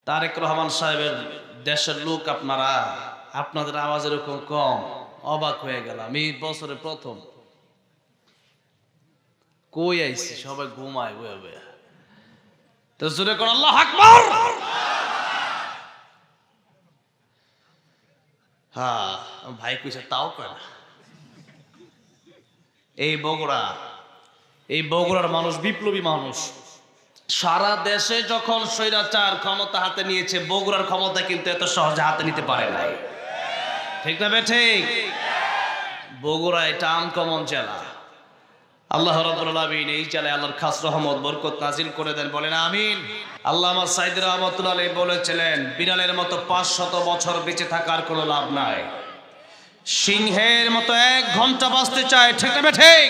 তারেক রহমান সাহেবের দেশের লোক আপনারা, আপনাদের আওয়াজ এরকম কম, অবাক হয়ে গেলাম। এই বছরে প্রথম কই আইছি, সবাই ঘুমায় বয়ে বয়ে। তো জোরে কোন আল্লাহু আকবার। হ্যাঁ, ভাই কইছে তাও কয় না। এই বগুড়ার মানুষ বিপ্লবী মানুষ। সারা দেশে যখন স্বৈরাচার ক্ষমতা হাতে নিয়েছে, বগুড়ার ক্ষমতা কিন্তু এত সহজে হাতে নিতে পারে নাই। ঠিক না ঠিক? বগুড়া এটা আনকমন জেলা। আল্লাহ রাব্বুল আলামিন এই জেলায় আল্লাহর খাস রহমত বরকত নাজিল করে দেন, বলেন আমিন। আল্লামা সাইদ রহমাতুল্লাহ আলাইহি বলেছিলেন, বিড়ালের মতো 500 বছর বেঁচে থাকার কোনো লাভ নাই, সিংহের মতো 1 ঘন্টা বাঁচতে চায়। ঠিক না ঠিক?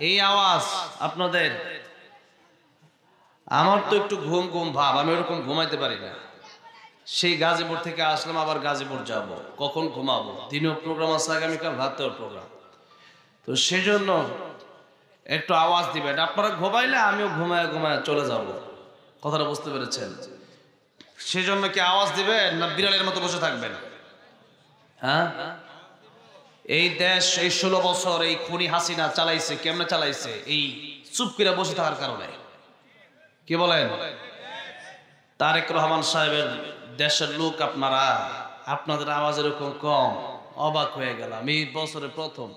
এই আওয়াজ আপনাদের। আমার তো একটু ঘুম ঘুম ভাব, আমি ওরকম ঘুমাইতে পারি না। সেই গাজীপুর থেকে আসলাম, আবার গাজীপুর যাব, কখন ঘুমাবো? দিনও প্রোগ্রাম আছে, আগামীকাল রাতেও প্রোগ্রাম। তো সেজন্য একটু আওয়াজ দিবেন। আপনারা ঘুমাইলে আমিও ঘুমায় ঘুমায় চলে যাব। কথাটা বুঝতে পেরেছেন? সেজন্য কি আওয়াজ দিবেন না বিড়ালের মতো বসে থাকবেন? হ্যাঁ, এই দেশ এই 16 বছর এই খুনি হাসিনা চালাইছে। কেমনে চালাইছে? এই চুপ করে বসে থাকার কারণে। কি বলেন? তারেক রহমান সাহেবের দেশের লোক আপনারা, আপনাদের আওয়াজ এরকম কম, অবাক হয়ে গেলাম। এই বছরে প্রথম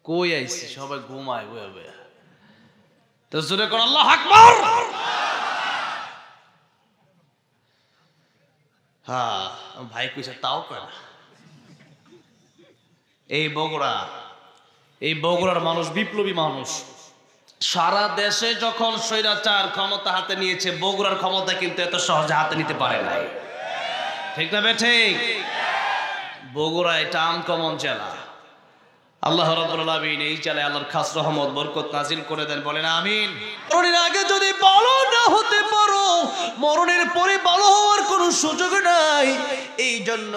কই আইছি, সবাই ঘুমায় বয়ে বয়ে। তো জোরে কোন আল্লাহু আকবার। হ্যাঁ, ভাই কইছে তাও কয় না। এই বগুড়ার মানুষ বিপ্লবী মানুষ। সারা দেশে যখন স্বৈরাচার ক্ষমতা হাতে নিয়েছে, বগুড়ার ক্ষমতা কিন্তু এত সহজে হাতে নিতে পারে নাই। ঠিক না ঠিক? বগুড়া এটা আনকমন জেলা। আল্লাহ রাব্বুল আলামিন এই জেলায় আল্লাহর খাস রহমত বরকত নাজিল করে দেন, বলেন আমিন। মরণের আগে যদি ভালো না হতে পারো, মরণের পরে ভালো হওয়ার কোনো সুযোগ নাই। এই জন্য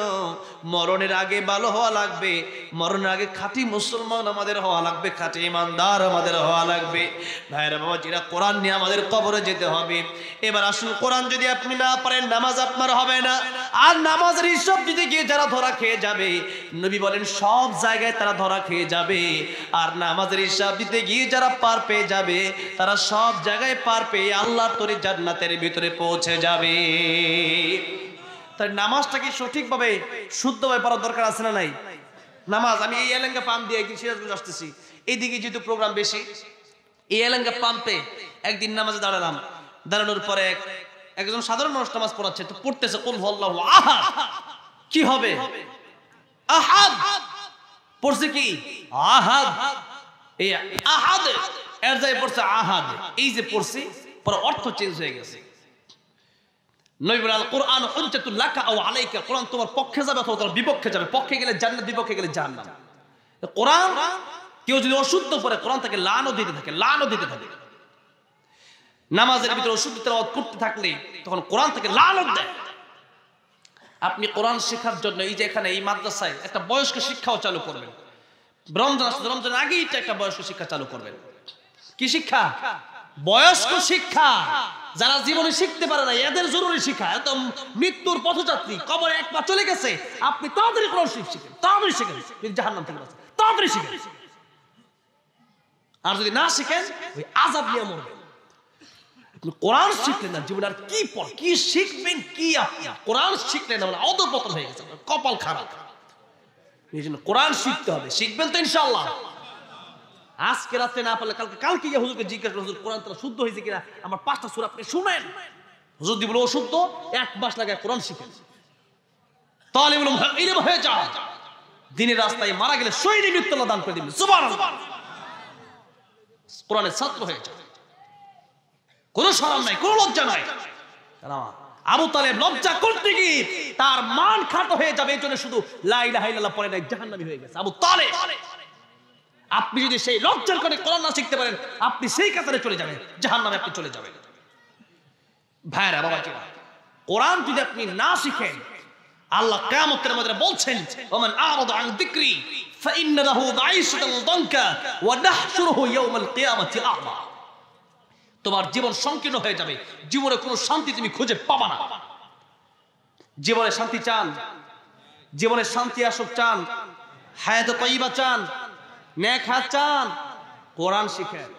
মরণের আগে ভালো হওয়া লাগবে। মরণের আগে খাঁটি মুসলমান আমাদের হওয়া লাগবে, খাঁটি ইমানদার আমাদের হওয়া লাগবে। ভাইরা বাবা, যেটা কোরআন নিয়ে আমাদের কবরে যেতে হবে। এবার আসুন, কোরআন যদি আপনি না পারেন, নামাজ আপনার হবে না। আর নামাজের হিসাব দিতে গিয়ে যারা ধরা খেয়ে যাবে, নবী বলেন সব জায়গায় তারা ধরা খেয়ে যাবে। আর নামাজের হিসাব দিতে গিয়ে যারা পার পেয়ে যাবে, তারা সব জায়গায় পার পেয়ে আল্লাহর তরি জান্নাতের ভিতরে পৌঁছে যাবে। তাই নামাজটাকে সঠিকভাবে শুদ্ধভাবে পড়ার দরকার আছে না নাই? নামাজ, আমি এই এলাঙ্গা পাম্প দিয়ে একদিন সিরাজগঞ্জ আসতেছি, এইদিকে যেহেতু প্রোগ্রাম বেশি, এই এলাঙ্গা পাম্পে একদিন নামাজে দাঁড়ালাম। দাঁড়ানোর পরে একজন সাধারণ মানুষ নামাজ পড়াচ্ছে, তো পড়তেছে কুল হুয়াল্লাহু আহাদ। কি হবে? আহাদ পড়ছে কি? আহাদ। এই আহাদ এর জায়গায় পড়ছে আহাদ। এই যে পড়ছে, পরে অর্থ চেঞ্জ হয়ে গেছে। নবী বলেন, আল কোরআন হুজ্জাতুল লাকা আও আলাইকা। কোরআন তোমার পক্ষে যাবে অথবা তোমার বিপক্ষে যাবে। পক্ষে গেলে জান্নাত, বিপক্ষে গেলে জাহান্নাম। কোরআন কেউ যদি অশুদ্ধ পড়ে, কোরআন তাকে লানত দিতে থাকে, লানত দিতে থাকে। নামাজের ভিতরে অশুদ্ধ তেলাওয়াত করতে থাকলে তখন কোরআন থেকে লানত দেয়। আপনি কোরআন শেখার জন্য এই যে এখানে এই মাদ্রাসায় একটা বয়স্ক শিক্ষাও চালু করবেন। রমজান আসছে, রমজানের আগেই একটা বয়স্ক শিক্ষা চালু করবেন। কি শিক্ষা? বয়স্ক শিক্ষা। যারা জীবনে শিখতে পারে না, এদের জরুরি শিক্ষা। এত মৃত্যুর পথযাত্রী, কবরে এক পা চলে গেছে, আপনি তাড়াতাড়ি কোরআন শিখেন, তাড়াতাড়ি শিখেন, জাহান্নাম থেকে বাঁচেন, তাড়াতাড়ি শিখেন। আর যদি না শিখেন, ওই আযাব নিয়ে মরবেন। কোরআন শিখলেন না, জীবন আর কি শিখবেন? কি আপনি কোরআন শিখলেন না, অধঃপতন হয়ে গেছে, কপাল খারাপ। এই জন্য কোরআন শিখতে হবে। শিখবেন তো ইনশাআল্লাহ। আজকে রাতে না পারলে কালকে গিয়ে হুজুরকে জিজ্ঞাসা করুন, হুজুর কোরআন তারা শুদ্ধ হয়েছে কিনা, আমার 5টা সূরা আপনি শুনেন। হুজুর দি বলে অশুদ্ধ, 1 মাস লাগে কোরআন শিখেন। তালিবুল ইলম হয়ে যাও, দ্বীনের রাস্তায় মারা গেলে শহীদের মৃত্যু আল্লাহ দান করে দিবেন। সুবহানাল্লাহ। কোরআনের ছাত্র হয়ে যাও, কোনো শরম নাই, কোনো লজ্জা নাই। আবু তালেব লজ্জা করতে গিয়ে তার মান খাটো হয়ে যাবে, এই জন্য শুধু লা ইলাহা ইল্লাল্লাহ পড়ে নাই, জাহান্নামী হয়ে গেছে আবু তালেব। আপনি যদি সেই লজ্জার কারণে কোরআন না শিখতে পারেন, আপনি সেই কাতারে চলে যাবেন, জাহান্নামে আপনি চলে যাবেন। ভাইরা বাবা, কোরআন যদি আপনি না শিখেন, আল্লাহ কিয়ামতের মধ্যে বলছেন, ওমান আরাদা আন যিকরি ফাইন্না লাহু মাঈশাতান দানকা ওয়া নাহশুরুহু ইয়াওমাল কিয়ামাতি আ'মা। তোমার জীবন সংকীর্ণ হয়ে যাবে, জীবনে কোনো শান্তি তুমি খুঁজে পাবা না। জীবনে শান্তি চান, জীবনে শান্তি আসুক চান, হায়াতে তাইয়্যিবা চান, নেক হায়াত চান, কোরআন শিখেন।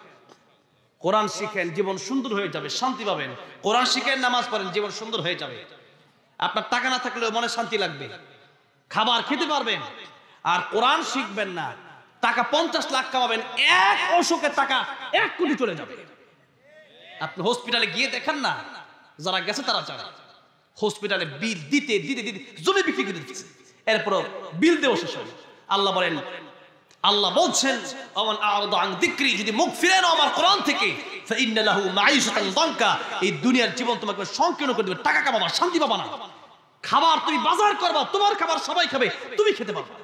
কোরআন শিখেন, জীবন সুন্দর হয়ে যাবে, শান্তি পাবেন। কোরআন শিখেন, নামাজ পড়েন, জীবন সুন্দর হয়ে যাবে। আপনার টাকা না থাকলেও মনে শান্তি লাগবে, খাবার খেতে পারবেন। আর কোরআন শিখবেন না, টাকা 50 লাখ কামাবেন, এক অসুখে টাকা 1 কোটি চলে যাবে। আপনি হসপিটালে গিয়ে দেখেন না, যারা গেছে তারা জানে হসপিটালে বিল দিতে দিতে দিতে জমি বিক্রি করে দিচ্ছে, এরপর বিল দেওয়া শেষ হয়। আল্লাহ বলেন, আল্লাহ বলছেন আমান আ'রাদা আন যিকরি, যদি মুখ ফিরে নাও আমার কোরআন থেকে, ফাইন্না লাহু মাঈশাতান দানকা, এই দুনিয়ার জীবন তোমাকে সংকীর্ণ করে দেবে, টাকা কামাবা, শান্তি পাবা না। খাবার তুমি বাজার করবা, তোমার খাবার সবাই খাবে, তুমি খেতে পারবে না।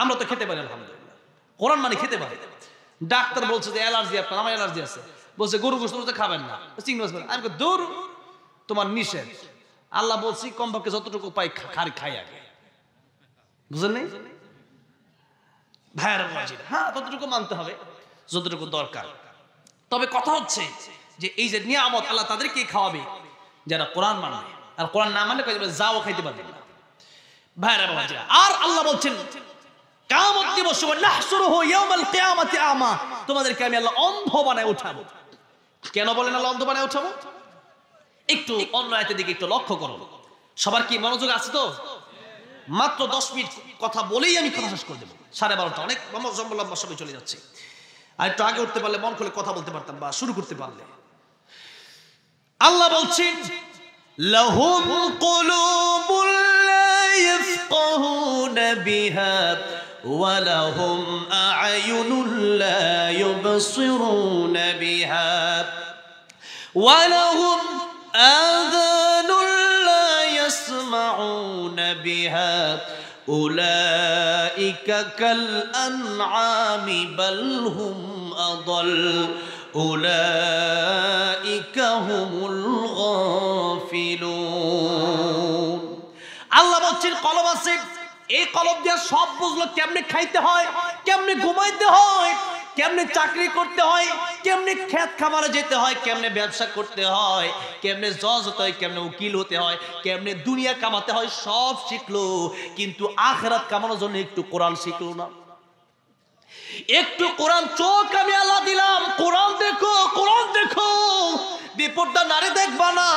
আমরা তো খেতে পারি আলহামদুলিল্লাহ, কোরআন মানে খেতে পারি। ডাক্তার বলছে যে অ্যালার্জি আপনার, আমার অ্যালার্জি আছে, বলছে গরু গোশত বলতে খাবেন না, চিংড়ি মাছ খাবেন। আমি বলি দূর, তোমার নিষেধ। আল্লাহ বলছি কমপক্ষে যতটুকু পাই খাই আগে, বুঝলেন নাই ভাইয়ের মাঝির? হ্যাঁ, ততটুকু মানতে হবে যতটুকু দরকার। তবে কথা হচ্ছে যে এই যে নিয়ামত আল্লাহ তাদেরকে খাওয়াবে যারা কোরআন মানে, আর কোরআন না মানে যাও খাইতে পারবেন না ভাইয়ের মাঝিরা। আর আল্লাহ বলছেন কিয়ামত দিবস নাহশুরুহু ইয়াউমাল কিয়ামাতি আমা, তোমাদেরকে আমি আল্লাহ অন্ধ বানায় উঠাবো। কেন বলেন আল্লাহ অন্ধ বানায় উঠাবো? একটু অন্য আয়াতের দিকে একটু লক্ষ্য করো। সবার কি মনোযোগ আছে তো? মাত্র 10 মিনিট কথা বলেই আমি কথা শেষ করে দেবো। 12:30 অনেক লম্বা সময় চলে যাচ্ছে। আর একটু আগে উঠতে পারলে, মন খুলে কথা বলতে পারতাম বা শুরু করতে পারলে। আল্লাহ বলছেন লাহুম কুলুবুল লা ইয়াফকাহুনা বিহা ওয়া লাহুম আ'য়ুনুল লা ইউবসিরুনা বিহা ওয়া লাহুম আযানুল লা ইয়াসমাউনা বিহা উলাইকা কাল আনআমি বাল হুম আদাল উলাইকা হুমুল গাফিলুন। আল্লাহ বলছেন কলব আছে, এই কলব দিয়ে সব বুঝলো কেমনে খাইতে হয়, কেমনে ঘুমাইতে হয়, কেমনে চাকরি করতে হয়, কেমনে খেত খামারে যেতে হয়, কেমনে ব্যবসা করতে হয়, কেমনে জজ হতে হয়, কেমনে উকিল হতে হয়, কেমনে দুনিয়া কামাতে হয়, সব শিখলো। কিন্তু আখিরাত কামানোর জন্য একটু কোরআন শিখলো না। একটু কোরআন, চোখ আমি আল্লাহ দিলাম, কোরআন দেখো, কোরআন দেখো। বিপদটা নারী দেখবা না,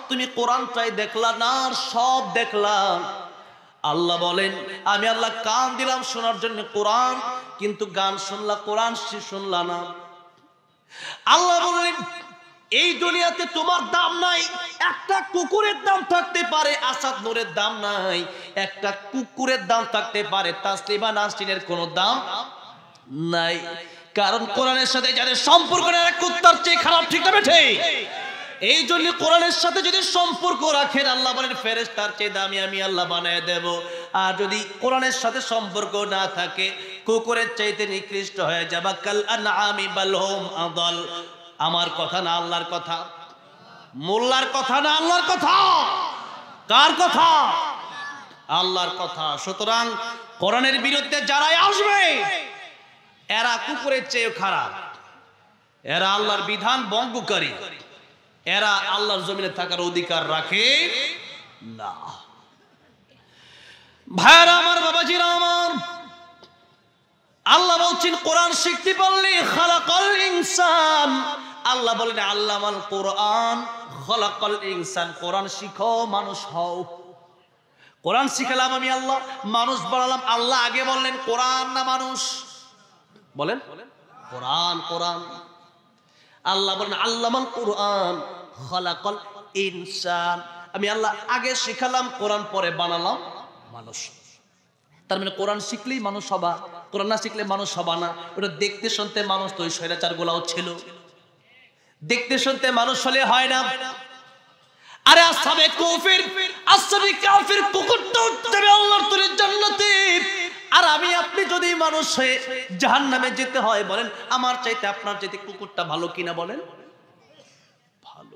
তুমি কোরআনটাই দেখলা না, আর সব দেখলাম। আল্লাহ বলেন আমি আল্লাহ কান দিলাম শোনার জন্য কোরআন, কিন্তু গান শুনলা, কোরআন শুনলা না। আল্লাহ বললেন এই দুনিয়াতে তোমার দাম নাই, একটা কুকুরের দাম থাকতে পারে, আসাদ নূরের দাম নাই। একটা কুকুরের দাম থাকতে পারে, তাসলিমা নাসরিনের কোনো দাম নাই। কারণ কোরআনের সাথে যাদের সম্পর্ক নেই, কুত্তার চেয়ে খারাপ, ঠিক না বেঠে? এই জন্য কোরআনের সাথে যদি সম্পর্ক রাখেন, আল্লাহ বলেন ফেরেশতার চেয়ে দামি আমি আল্লাহ বানায় দেব। আর যদি কোরআনের সাথে সম্পর্ক না থাকে, কুকুরের চাইতে নিকৃষ্ট হয়ে যাবা। কাল আনআমি বাল হুম আদাল। আমার কথা না আল্লাহর কথা, মোল্লার কথা না আল্লাহর কথা। কার কথা? আল্লাহর কথা। সুতরাং কোরআনের বিরুদ্ধে যারাই আসবে, এরা কুকুরের চেয়ে খারাপ, এরা আল্লাহর বিধান ভঙ্গকারী, এরা আল্লাহর জমিনে থাকার অধিকার রাখে না। ভাইরা আমার, বাবাজিরা আমার, আল্লাহ বলছেন কোরআন শিখতে পারলে খালাকাল ইনসান। আল্লাহ বলেন আল্লামাল কোরআন খালাকাল ইনসান। কোরআন শিখো, মানুষ হও। কোরআন শিখালাম আমি আল্লাহ, মানুষ বানালাম আল্লাহ। আগে বললেন কোরআন না মানুষ? বলেন কোরআন। কোরআন আল্লাহ বলেন আল্লামাল কোরআন খালাকাল ইনসান। আমি আল্লাহ আগে শিখালাম কোরআন, পরে বানালাম মানুষ। তার মানে কোরআন শিখলেই মানুষ হবা, কোরআন না শিখলে মানুষ হবা না। ওটা দেখতে শুনতে মানুষ তো ওই স্বৈরাচার গুলাও ছিল, দেখতে শুনতে মানুষ হলে হয় না। আরে আসহাবে কাফির, আসহাবে কাফির কুকুরটা উঠবে আল্লাহর তরে জান্নাতে। আর আমি আপনি যদি মানুষ হয়ে জাহান্নামে যেতে হয়, বলেন আমার চাইতে আপনার চাইতে কুকুরটা ভালো কিনা? বলেন ভালো।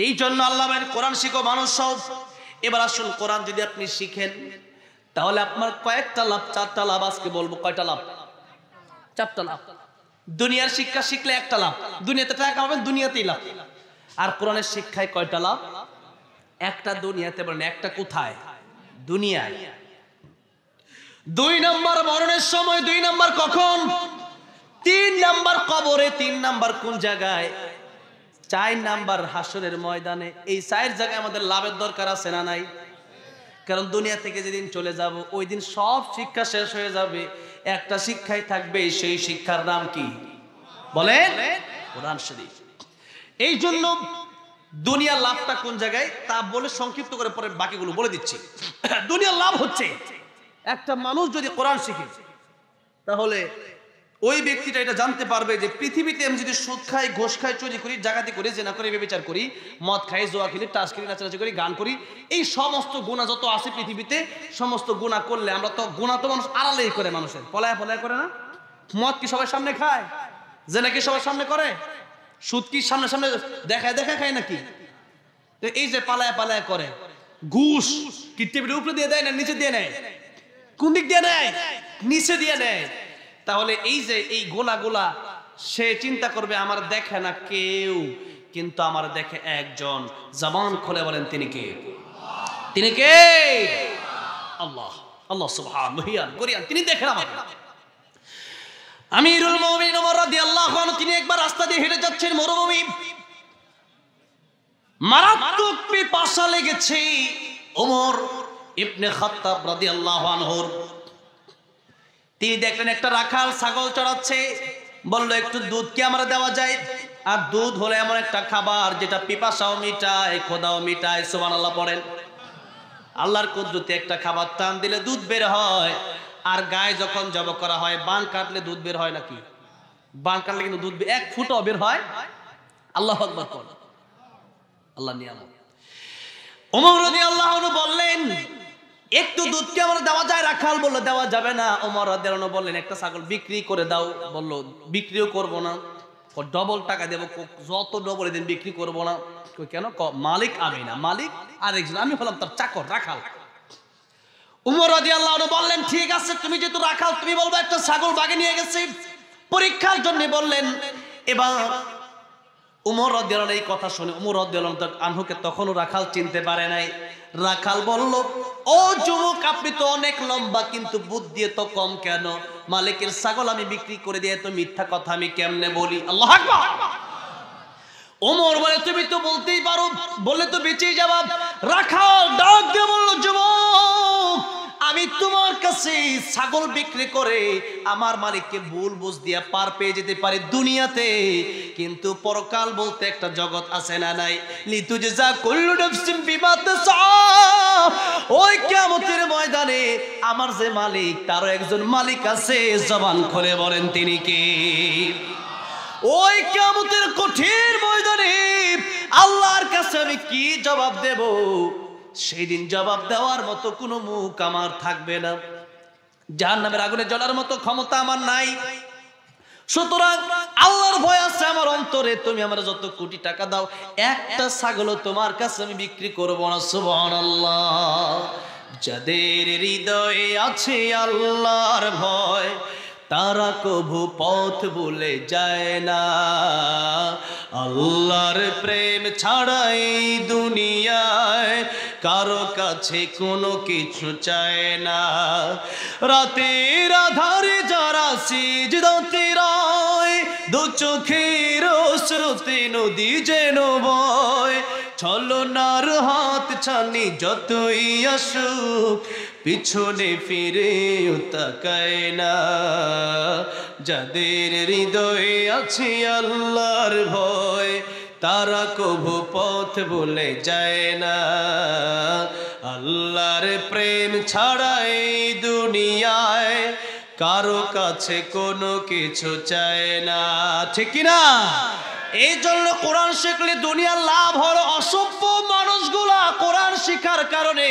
এই জন্য আল্লাহ বলেন কোরআন শিখো, মানুষ সব। এবার আসুন, কোরআন যদি আপনি শিখেন তাহলে আপনার কয়েকটা লাভ, 4টা লাভ আজকে বলবো। কয়টা লাভ? 4টা লাভ। দুনিয়ার শিক্ষা শিখলে একটা লাভ, দুনিয়াতে টাকা পাবেন, দুনিয়াতেই লাভ। আর কোরআনের শিক্ষায় কয়টা লাভ? একটা। দুনিয়াতে বলেন, একটা কোথায়? দুনিয়ায়। 2 নাম্বার মরণের সময়, 2 নাম্বার কখন? 3 নাম্বার কবরে, 3 নাম্বার কোন জায়গায়? 4 নাম্বার হাসরের ময়দানে। এই 4 জায়গায় আমাদের লাভের দরকার আছে না নাই? কারণ দুনিয়া থেকে যেদিন চলে যাব ওই দিন সব শিক্ষা শেষ হয়ে যাবে, একটা শিক্ষাই থাকবে। সেই শিক্ষার নাম কি বলেন? কোরআন শরীফ। এই জন্য দুনিয়ার লাভটা কোন জায়গায় তা বলে সংক্ষিপ্ত করে পরে বাকিগুলো বলে দিচ্ছি। দুনিয়ার লাভ হচ্ছে একটা মানুষ যদি কোরআন শিখে, তাহলে ওই ব্যক্তিটা এটা জানতে পারবে যে পৃথিবীতে আমি যদি সুদ খাই, ঘোষ খাই, চুরি করি, ডাকাতি করি, জেনা করি, ব্যভিচার করি, মদ খাই, জুয়া খেলি, টাস খেলি, নাচানাচি করি, গান করি, এই সমস্ত গুনাহ যত আছে পৃথিবীতে, সমস্ত গুনাহ করলে আমরা তো গুনাহ তো মানুষ আড়ালেই করে, মানুষের পলায়া পলায়া করে না। মদ কি সবার সামনে খায়? জেনা কি সবার সামনে করে? সুদ কি সামনে সামনে দেখায় দেখা খায় নাকি? এই যে পালায়া পালায়া করে, ঘুষ কি টেবিলের উপরে দিয়ে দেয় না নিচে দিয়ে নেয়? কোন দিক দিয়ে নেয়? নিচে দিয়ে নেয়। তাহলে এই যে এই গোলা সে চিন্তা করবে আমার দেখে না কেউ, কিন্তু আমার দেখে একজন। জবান খুলে বলেন তিনি কে? তিনি কে? আল্লাহ। আল্লাহ সুবহানাহু গরিয়ান, তিনি দেখেন আমাকে। আমিরুল মুমিনিন ওমর রাদিয়াল্লাহু আনহু তিনি একবার রাস্তা দিয়ে হেঁটে যাচ্ছেন, মরুভূমি, মারাত্মক পিপাসা লেগেছে ওমর ইবনে খাত্তাব রাদিয়াল্লাহু আনহুর। তিনি দেখলেন একটা রাখাল ছাগল চড়াচ্ছে, বলল একটু দুধ কি আমরা দেওয়া যায়? আর দুধ হলো এমন একটা খাবার যেটা পিপাসাও মিটায়, খোদাও মিটায়। সুবহানাল্লাহ পড়েন। আল্লাহর কুদরতে একটা খাবার টান দিলে দুধ বের হয়। আর গায়ে যখন জব করা হয়, বান কাটলে দুধ বের হয় নাকি? বান কাটলে কিন্তু দুধ 1 ফুটও বের হয়। আল্লাহু আকবার বল। আল্লাহ নিয়ামত। ওমর রাদিয়াল্লাহু আনহু বললেন একটু দুধ কি আমরা দেওয়া যায়? রাখাল বলল দেওয়া যাবে না। ওমর রাদিয়াল্লাহু আনহু বললেন একটা ছাগল বিক্রি করে দাও। বলল বিক্রিও করব না, ডবল টাকা দেব, যত ডবল দিন বিক্রি করব না। কেন? মালিক আমি না, মালিক আরেকজন, আমি হলাম তার চাকর, রাখাল। ওমর রাদিয়াল্লাহু আনহু বললেন ঠিক আছে, তুমি যেহেতু রাখাল তুমি বলবা একটা ছাগল বাগে নিয়ে গেছে পরীক্ষার জন্য বললেন। এবার ওমর রাদিয়াল্লাহু আনহু এই কথা শুনে ওমর রাদিয়াল্লাহু আনহুকে তখনও রাখাল চিনতে পারে নাই। রাখাল বলল ও যুবক, আপনি তো অনেক লম্বা কিন্তু বুদ্ধি তো কম কেন? মালিকের ছাগল আমি বিক্রি করে দিয়ে তো মিথ্যা কথা আমি কেমনে বলি? আল্লাহু আকবার। ওমর বলে তুমি তো বলতেই পারো, বললে তো বেঁচেই যাবা। রাখাল ডাক দিয়ে বলল যুবক, আমি তোমার কাছে ছাগল বিক্রি করে আমার মালিককে ভুল বুঝ দিয়া পার পেয়ে যেতে পারি দুনিয়াতে, কিন্তু পরকাল বলতে একটা জগৎ আছে না নাই? লিতুজা কুল্লু নাফসিন বিমা তাসা। ওই কিয়ামতের ময়দানে আমার যে মালিক, তারও একজন মালিক আছে। জবান খুলে বলেন তিনি কে? ওই কিয়ামতের কঠিন ময়দানে আল্লাহর কাছে আমি কি জবাব দেব? সেই দিন জবাব দেওয়ার মতো কোনো মুখ আমার থাকবে না, জাহান্নামের আগুনে জ্বলার মতো ক্ষমতা আমার নাই। সুতরাং আল্লাহর ভয় আছে আমার অন্তরে। তুমি আমার যত কোটি টাকা দাও, একটা ছাগলও তোমার কাছে আমি বিক্রি করব না। সুবহানাল্লাহ। যাদের হৃদয়ে আছে আল্লাহর ভয়, তারা কভু পথ ভুলে যায় না। আল্লাহর প্রেম ছাড়া এই দুনিয়ায় কারো কাছে কোনো কিছু চায় না। রাতের আধারে যারা সিজদাতে রয়, দু চোখের অশ্রুতে নদী যেন বয়। ছলনার হাত ছানি যতই আসুক, পিছনে ফিরে তাকায় না। যাদের হৃদয়ে আছে আল্লাহর ভয়, তারা কভু পথ ভুলে যায় না। আল্লাহর প্রেম ছাড়া এই দুনিয়ায় কারো কাছে কোনো কিছু চায় না। ঠিক কি না? এই জন্য কোরআন শিখলে দুনিয়ার লাভ হলো অসভ্য মানুষগুলা কোরআন শিখার কারণে,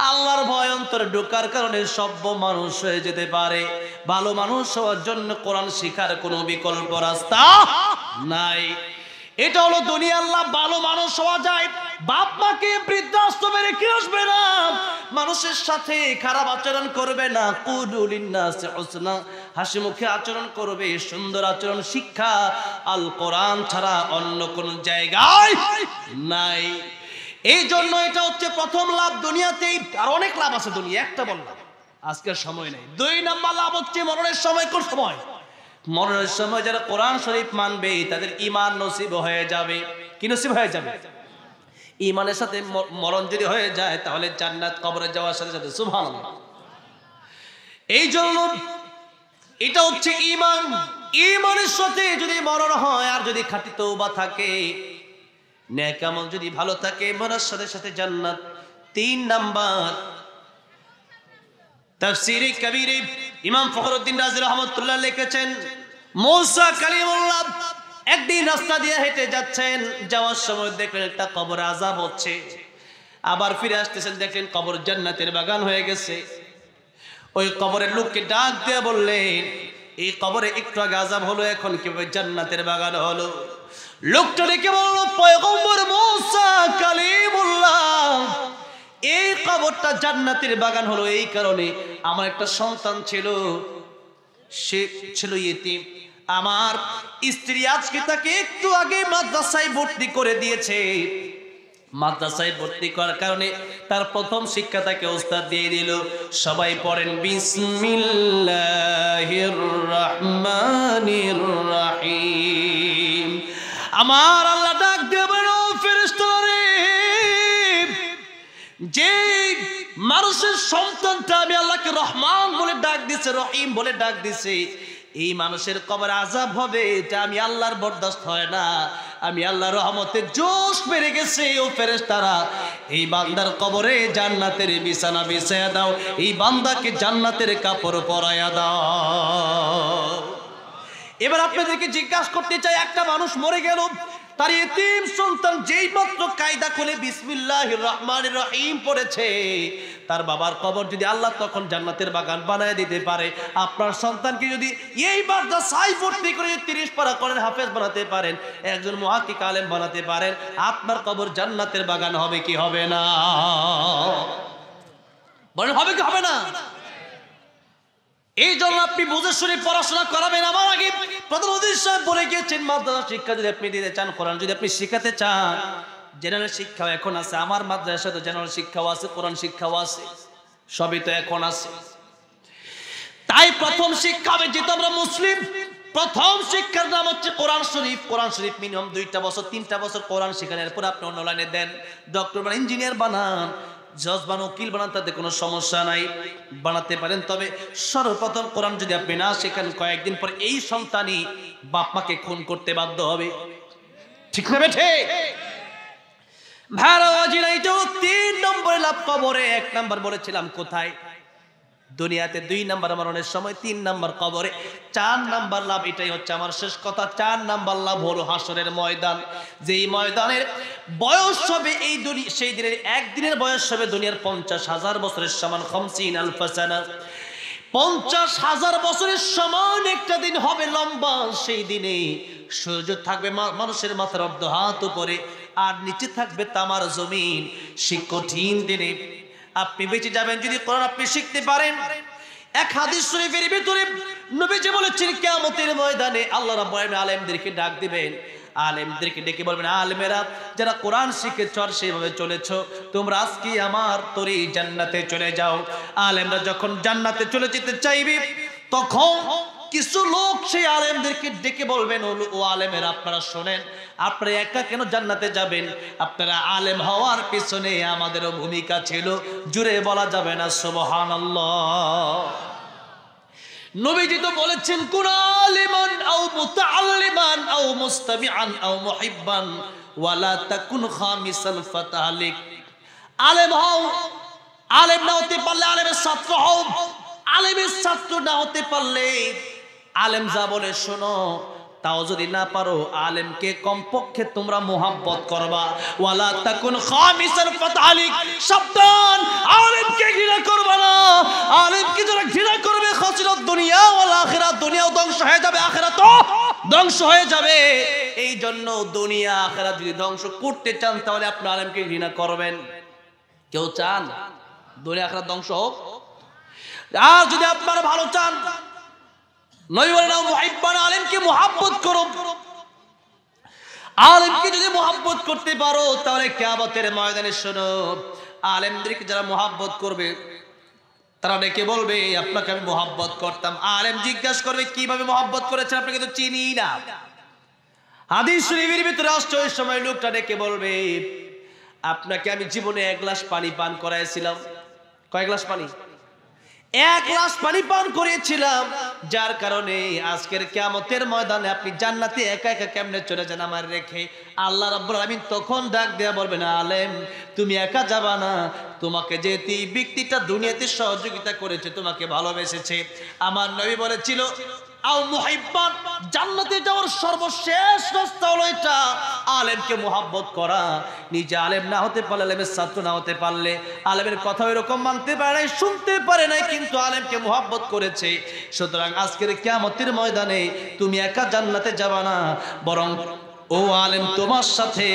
আল্লাহর ভয় অন্তরে ঢোকার কারণে সভ্য মানুষ হয়ে যেতে পারে। ভালো মানুষ হওয়ার জন্য কোরআন শিখার কোনো বিকল্প রাস্তা নাই। এটা হলো দুনিয়ার লাভ। ভালো মানুষ হওয়া যায়, বাপ মাকে বৃদ্ধাশ্রমে রেখে আসবে না, মানুষের সাথে খারাপ আচরণ করবে না। কুলু লিন্নাসি হুসনা, হাসি মুখে আচরণ করবে, সুন্দর আচরণ শিক্ষা আল কোরআন ছাড়া অন্য কোন জায়গায় নাই। এই জন্য এটা হচ্ছে প্রথম লাভ দুনিয়াতেই। আর অনেক লাভ আছে দুনিয়া, একটা বললাম, আজকের সময় নেই। 2 নাম্বার লাভ হচ্ছে মরণের সময়। কোন সময়? মরণের সময় যারা কোরআন শরীফ মানবে তাদের ঈমান নসিব হয়ে যাবে। কি নসিব হয়ে যাবে? ঈমানের সাথে মরণ যদি হয়ে যায় তাহলে জান্নাত, কবরে যাওয়ার সাথে সাথে। সুবহানাল্লাহ। এই জন্য এটা হচ্ছে ঈমান। ঈমানের সাথে যদি মরণ হয়, আর যদি খাঁটি তওবা থাকে, নেক আমল যদি ভালো থাকে, মরার সাথে সাথে জান্নাত। 3 নাম্বার তাফসীরে কবীরে ইমাম ফখরুদ্দিন রাজি রাহমাতুল্লাহ লিখেছেন, মূসা কালিমুল্লাহ একদিন রাস্তা দিয়ে হেঁটে যাচ্ছেন, যাওয়ার সময় দেখলেন একটা কবর আযাব হচ্ছে। আবার ফিরে আসতেছেন, দেখলেন কবর জান্নাতের বাগান হয়ে গেছে। ওই কবরের লোককে ডাক দিয়ে বললেন, এই কবরে একটু আগে আযাব হলো, এখন কিভাবে জান্নাতের বাগান হলো? লোকটা ডেকে বলল, পয়গম্বর মূসা কালিমুল্লাহ, এই কবরটা জান্নাতের বাগান হলো এই কারণে, আমার একটা সন্তান ছিল, সে ছিল ইতিম। আমার স্ত্রী আজকে তাকে একটু আগে মাদ্রাসায় ভর্তি করে দিয়েছে। মাদ্রাসায় ভর্তি করার কারণে তার প্রথম শিক্ষা তাকে ওস্তাদ দিয়ে দিল। সবাই পড়েন বিসমিল্লাহির রহমানির রহিম। আমার আল্লাহ ডাক দিয়ে বলো, ফেরেশতারে, যে মানুষের সন্তানটা আমি আল্লাহকে রহমান বলে ডাক দিছে, রহিম বলে ডাক দিছে, এই মানুষের কবরে আযাব হবে, এটা আমি আল্লাহর বরদাস্ত হয় না। আমি আল্লাহর রহমতে জোশ বেড়ে গেছে। ও ফেরেশতারা, এই বান্দার কবরে জান্নাতের বিছানা বিছায়া দাও, এই বান্দাকে জান্নাতের কাপড় পরায়া দাও। এবার আপনাদেরকে জিজ্ঞাসা করতে চাই, একটা মানুষ মরে গেল, তার এতিম সন্তান যেই মাত্র কায়দা করে বিসমিল্লাহির রহমানির রহিম পড়েছে, তার বাবার কবর যদি আল্লাহ তখন জান্নাতের বাগান বানায় দিতে পারে, আপনার সন্তানকে যদি এই মাদ্রাসায় ভর্তি করে 30 পারা করেন হাফেজ বানাতে পারেন, একজন মুহাক্কিক আলেম বানাতে পারেন, আপনার কবর জান্নাতের বাগান হবে কি হবে না? বলেন হবে কি হবে না? এই জন্য আপনি বুঝে শুনে পড়াশোনা করাবেন। আমার আগে প্রধান অতিথি সাহেব বলে গিয়েছেন, মাদ্রাসা শিক্ষা যদি আপনি দিতে চান, কোরআন যদি আপনি শিখাতে চান, জেনারেল শিক্ষাও এখন আছে। আমার মাদ্রাসায় তো জেনারেল শিক্ষাও আছে, কোরআন শিক্ষাও আছে, সবই তো এখন আছে। তাই প্রথম শিক্ষা হবে, যেহেতু আমরা মুসলিম, প্রথম শিক্ষার নাম হচ্ছে কোরআন শরীফ। কোরআন শরীফ মিনিমাম 2টা বছর 3টা বছর কোরআন শেখানোর পর আপনি অন্য লাইনে দেন, ডক্টর বানান, ইঞ্জিনিয়ার বানান, জজ বানান, উকিল বানান, তাতে কোনো সমস্যা নাই, বানাতে পারেন। তবে সর্বপ্রথম কোরআন যদি আপনি না শেখান, কয়েকদিন পর এই সন্তানই বাপ মাকে খুন করতে বাধ্য হবে। ঠিক না বেঠে? ভারোয়াজিরা, এটাও 3 নম্বরে লাভ কবরে। 1 নাম্বার বলেছিলাম কোথায়? দুনিয়াতে। 2 নাম্বার মরণের সময়, 3 নাম্বার কবরে। 4 নাম্বার লাভ, এটাই হচ্ছে আমার শেষ কথা। 4 নাম্বার লাভ হলো হাসরের ময়দান। যেই ময়দানের বয়স হবে এই দুনিয়া, সেই দিনের একদিনের বয়স হবে দুনিয়ার 50,000 বছরের সমান। 50,000 সানা, 50,000 বছরের সমান একটা দিন হবে লম্বা। সেই দিনে সূর্য থাকবে মানুষের মাথার অর্ধ হাত উপরে, আর নিচে থাকবে তামার জমিন। সেই কঠিন দিনে আপনি বেঁচে যাবেন যদি কোরআন আপনি শিখতে পারেন। এক হাদিস শরীফের ভিতরে নবীজি বলেছেন, কিয়ামতের ময়দানে আল্লাহ রাব্বুল আলামিন আলেমদেরকে ডাক দিবেন। আলেমদেরকে ডেকে বলবেন, আলেমেরা যারা কোরআন শিখেছ আর সেভাবে চলেছ, তোমরা আজকে আমার তরি জান্নাতে চলে যাও। আলেমরা যখন জান্নাতে চলে যেতে চাইবে, তখন কিছু লোক সেই আলেমদেরকে ডেকে বলবেন, ও আলেমের, আপনারা শোনেন, আপনারা একা কেন জান্নাতে যাবেন? আপনারা আলেম হওয়ার পিছনে আমাদেরও ভূমিকা ছিল। জুড়ে বলা যাবে না সুবহানাল্লাহ? নবীজি তো বলেছেন, কুন আলিমান আও মুতাআল্লিমান আও মুস্তামিআন আও মুহিব্বান ওয়ালা তাকুন খামিসাল ফাতালিক। আলেম হও, আলেম না হতে পারলে আলেমের ছাত্র হও, আলেমের ছাত্র না হতে পারলে আলেম যা বলে শোনো, তাও যদি না পারো আলেমকে কমপক্ষে তোমরা মোহাব্বত করবা। ওয়ালা তাকুন খামিসাল ফাতালিক, সাবধান, আলেমকে ঘৃণা করবা না। আলেমকে যারা ঘৃণা করবে, খাসিরাত দুনিয়া ওয়াল আখিরাত, দুনিয়াও ধ্বংস হয়ে যাবে, আখিরাতও ধ্বংস হয়ে যাবে। এই জন্য দুনিয়া আখিরাত যদি ধ্বংস করতে চান, তাহলে আপনি আলেমকে ঘৃণা করবেন। কেউ চান দুনিয়া আখিরাত ধ্বংস হোক? আর যদি আপনারা ভালো চান, নবী বলেন মুহিব্বান, আলেমকে মুহাব্বত করো। আলেমকে যদি মুহাব্বত করতে পারো তাহলে কিয়ামতের ময়দানে শোনো, আলেমদেরকে যারা মুহাব্বত করবে তারা ডেকে বলবে আপনাকে আমি মুহাব্বত করতাম। আলেম জিজ্ঞাসা করবে কিভাবে মুহাব্বত করেছেন, আপনাকে তো চিনি না। হাদিস শরীফের ভিতরে আসছে ওই সময় লোকটা ডেকে বলবে আপনাকে আমি জীবনে 1 গ্লাস পানি পান করাইছিলাম। কয় গ্লাস পানি? 1 গ্লাস পানি পান করিয়েছিলাম, যার কারণে আজকের কিয়ামতের ময়দানে আপনি জান্নাতে একা একা কেমনে চলে যান আমার রেখে। আল্লাহ রাব্বুল আলামিন তখন ডাক দেয়া বলবেন আলেম তুমি একা যাবা না, তোমাকে যেহেতু এই ব্যক্তিটা দুনিয়াতে সহযোগিতা করেছে, তোমাকে ভালোবেসেছে, আমার নবী বলেছিল আও মুহিব্বান, জান্নাতে যাওয়ার সর্বশেষ রাস্তা হলো এটা, আলেমকে মুহাব্বত করা। নিজে আলেম না হতে পারলে, আলেমের ছাত্র না হতে পারলে, আলেমের কথা এরকম মানতে পারে নাই, শুনতে পারে নাই, কিন্তু আলেমকে মুহাব্বত করেছে। সুতরাং আজকের কিয়ামতের ময়দানে তুমি একা জান্নাতে যাবা না, বরং ও আলেম তোমার সাথে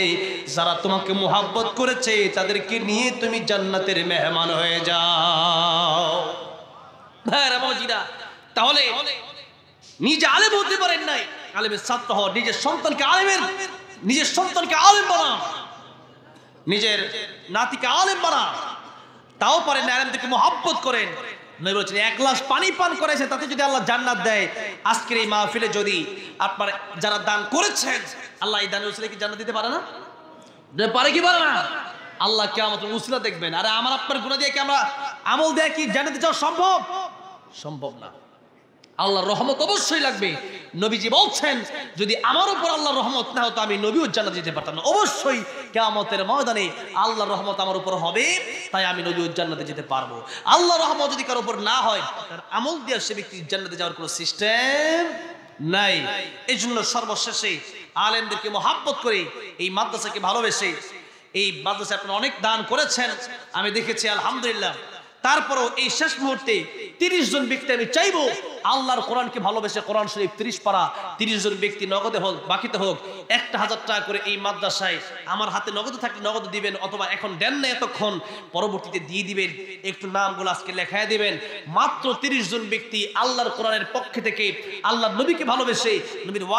যারা তোমাকে মুহাব্বত করেছে তাদেরকে নিয়ে তুমি জান্নাতের মেহমান হয়ে যাও। ভাইরা বাবাজিরা, তাহলে নিজে আলেম হতে পারেন নাই, আলেমের ছাত্র হও, নিজের সন্তানকে আলেম বানাও, নিজের নাতিকে আলেম বানাও, তাও পারেন না, আলেমদেরকে মুহাব্বত করেন। নবী বলেছেন 1 গ্লাস পানি পান করেছে তাতে যদি আল্লাহ জান্নাত দেয়, আজকের এই মাহফিলে যদি আপনার যারা দান করেছেন আল্লাহ এই দানের উসিলায় কি জান্নাত দিতে পারে না? পারে কি পারে না? আল্লাহ কিয়ামতের উসিলা দেখবেন। আরে আমার আপনার গুনাহ দিয়ে কি আমরা আমল দিয়ে কি জান্নাতে যাওয়া সম্ভব? সম্ভব না। আল্লাহর রহমত অবশ্যই লাগবে। নবীজি বলছেন যদি আমার উপর আল্লাহর রহমত না হতো আমি নবীও জান্নাতে যেতে পারতাম না। অবশ্যই কিয়ামতের ময়দানে আল্লাহর রহমত আমার উপর হবে, তাই আমি নবীও জান্নাতে যেতে পারবো। আল্লাহর রহমত যদি কারোর উপর না হয়, তার আমল দিয়ে সে ব্যক্তি জান্নাতে যাওয়ার কোনো সিস্টেম নাই। এই জন্য সর্বশেষে আলেমদেরকে মুহাব্বত করে, এই মাদ্রাসাকে ভালোবেসে, এই মাদ্রাসায় আপনারা অনেক দান করেছেন আমি দেখেছি আলহামদুলিল্লাহ। তারপরও এই শেষ মুহূর্তে 30 জন ব্যক্তি আমি চাইবো আল্লাহর কোরআনকে ভালোবেসে কোরআন শরীফ 30 পারা 30 জন ব্যক্তি নগদে হোক বাকিতে হোক 1000 টাকা করে এই মাদ্রাসায় আমার হাতে নগদ থাকলে নগদ দিবেন, অথবা এখন দেন না এতক্ষণ পরবর্তীতে দিয়ে দিবেন। একটু নামগুলো আজকে লেখায় দিবেন। মাত্র 30 জন ব্যক্তি আল্লাহর কোরআনের পক্ষ থেকে আল্লাহর নবীকে ভালোবেসে, নবীর